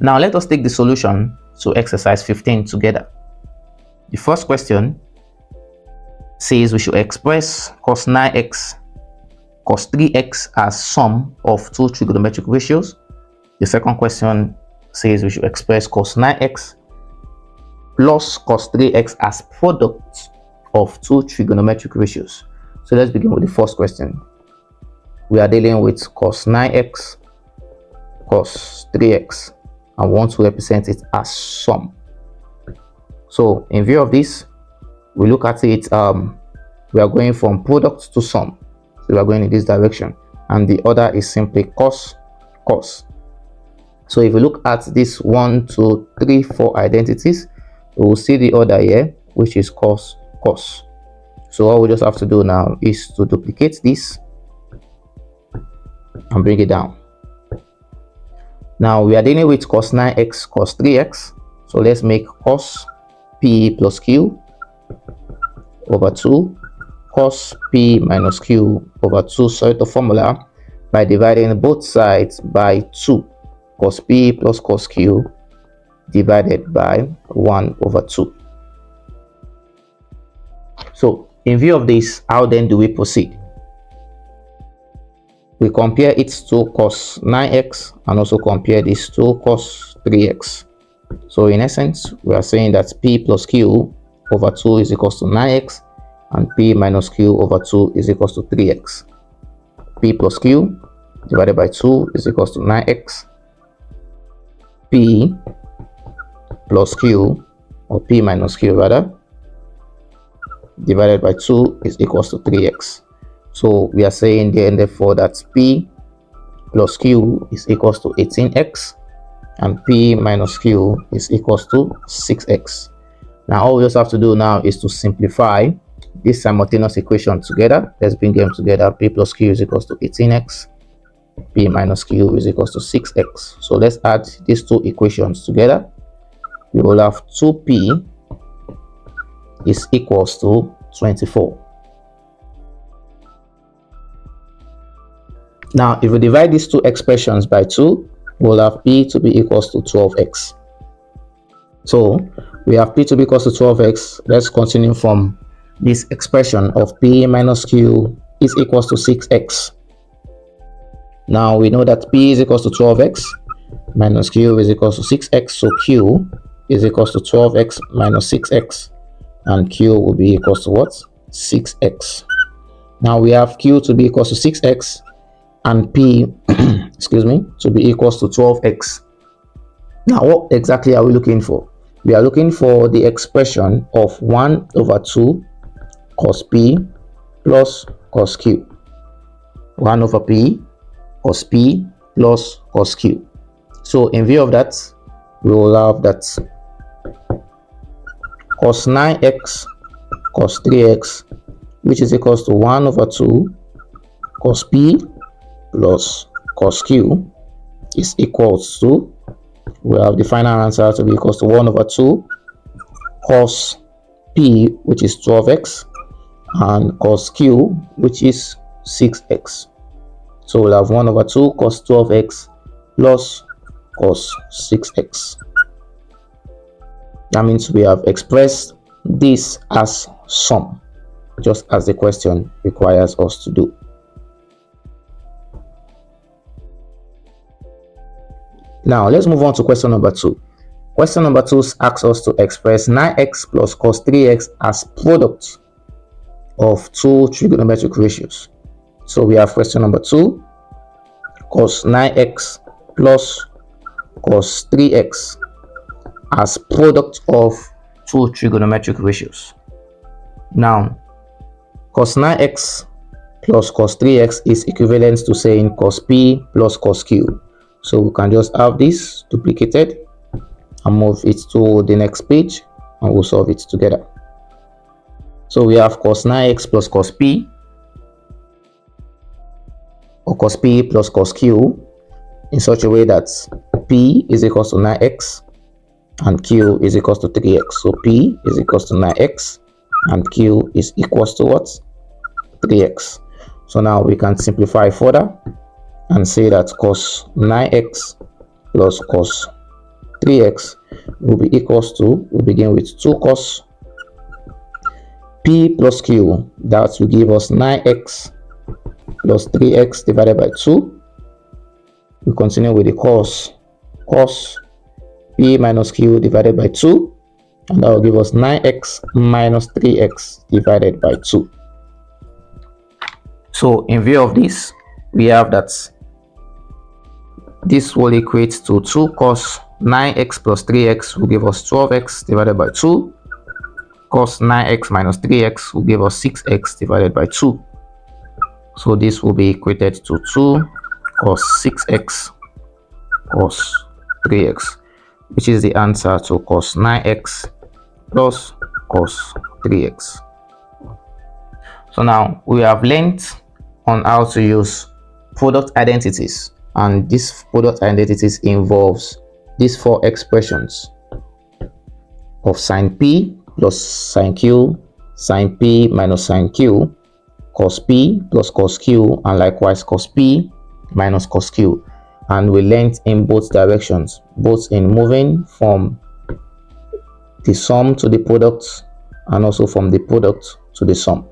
Now let us take the solution to exercise 15 together. The first question says we should express cos 9x cos 3x as sum of two trigonometric ratios. The second question says we should express cos 9x plus cos 3x as product of two trigonometric ratios. So let's begin with the first question. We are dealing with cos 9x cos 3x and want to represent it as sum. So in view of this, we look at it, we are going from product to sum. So we are going in this direction, and the order is simply cos. So if we look at this 1 2 3 4 identities, we will see the order here, which is cos. So all we just have to do now is to duplicate this and bring it down. Now we are dealing with cos 9x cos 3x, so let's make cos p plus q over 2 cos p minus q over 2. Solve the formula by dividing both sides by 2. Cos p plus cos q divided by 1 over 2. So in view of this, how then do we proceed? We compare it to cos 9x and also compare this to cos 3x. So in essence, we are saying that p plus q over 2 is equals to 9x and p minus q over 2 is equals to 3x. P plus q divided by 2 is equals to 9x. P plus q, or p minus q rather, divided by 2 is equals to 3x. So we are saying then therefore that p plus q is equals to 18x and p minus q is equals to 6x. Now all we just have to do now is to simplify this simultaneous equation together. Let's bring them together. P plus q is equals to 18x, p minus q is equals to 6x. So let's add these two equations together. We will have 2p is equals to 24. Now if we divide these two expressions by 2, we'll have p to be equals to 12x. So we have p to be equals to 12x. Let's continue from this expression of p minus q is equals to 6x. Now we know that p is equals to 12x minus q is equals to 6x. So q is equals to 12x minus 6x, and q will be equals to what? 6x. Now we have q to be equals to 6x and p excuse me, to be equals to 12x. Now what exactly are we looking for? We are looking for the expression of 1 over 2 cos p plus cos q. 1 over p cos p plus cos q. So in view of that, we will have that cos 9x cos 3x, which is equals to 1 over 2 cos p plus cos q is equals to, we have the final answer to be equals to 1 over 2 cos p, which is 12x, and cos q, which is 6x. So we'll have 1 over 2 cos 12x plus cos 6x. That means we have expressed this as sum, just as the question requires us to do. Now let's move on to question number 2. Question number 2 asks us to express 9x plus cos 3x as product of two trigonometric ratios. So we have question number 2, cos 9x plus cos 3x as product of two trigonometric ratios. Now cos 9x plus cos 3x is equivalent to saying cos p plus cos q. So we can just have this duplicated and move it to the next page and we'll solve it together. So we have cos 9x plus cos p, or cos p plus cos q, in such a way that p is equals to 9x and q is equals to 3x. So p is equals to 9x and q is equals to what? 3x. So now we can simplify further and say that cos 9x plus cos 3x will be equals to, we begin with 2 cos p plus q, that will give us 9x plus 3x divided by 2. We continue with the cos p minus q divided by 2, and that will give us 9x minus 3x divided by 2. So in view of this, we have that this will equate to 2 cos 9x plus 3x will give us 12x divided by 2. Cos 9x minus 3x will give us 6x divided by 2. So this will be equated to 2 cos 6x cos 3x, which is the answer to cos 9x plus cos 3x. So now we have learned on how to use product identities, and this product identities involves these 4 expressions of sin p plus sin q, sin p minus sin q, cos p plus cos q, and likewise cos p minus cos q. And we learned in both directions, both in moving from the sum to the product and also from the product to the sum.